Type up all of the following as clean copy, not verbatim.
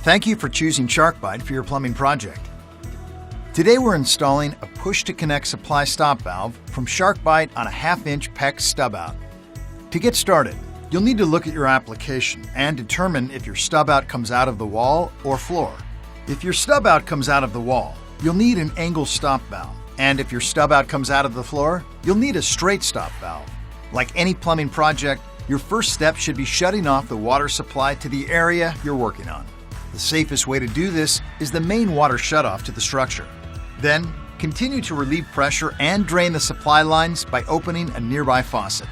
Thank you for choosing SharkBite for your plumbing project. Today we're installing a push-to-connect supply stop valve from SharkBite on a 1/2-inch PEX stub-out. To get started, you'll need to look at your application and determine if your stub-out comes out of the wall or floor. If your stub-out comes out of the wall, you'll need an angle stop valve. And if your stub-out comes out of the floor, you'll need a straight stop valve. Like any plumbing project, your first step should be shutting off the water supply to the area you're working on. The safest way to do this is the main water shutoff to the structure. Then, continue to relieve pressure and drain the supply lines by opening a nearby faucet.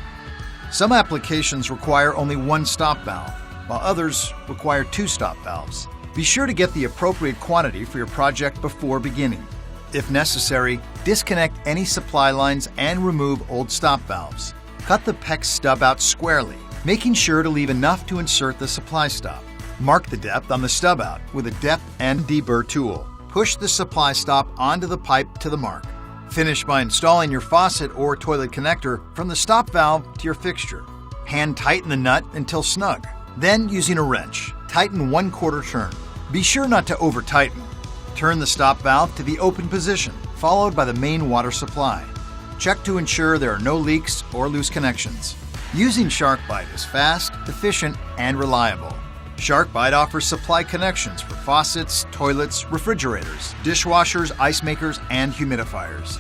Some applications require only one stop valve, while others require 2 stop valves. Be sure to get the appropriate quantity for your project before beginning. If necessary, disconnect any supply lines and remove old stop valves. Cut the PEX stub out squarely, making sure to leave enough to insert the supply stop. Mark the depth on the stub out with a depth and deburr tool. Push the supply stop onto the pipe to the mark. Finish by installing your faucet or toilet connector from the stop valve to your fixture. Hand tighten the nut until snug. Then, using a wrench, tighten 1/4 turn. Be sure not to over-tighten. Turn the stop valve to the open position, followed by the main water supply. Check to ensure there are no leaks or loose connections. Using SharkBite is fast, efficient, and reliable. SharkBite offers supply connections for faucets, toilets, refrigerators, dishwashers, ice makers, and humidifiers.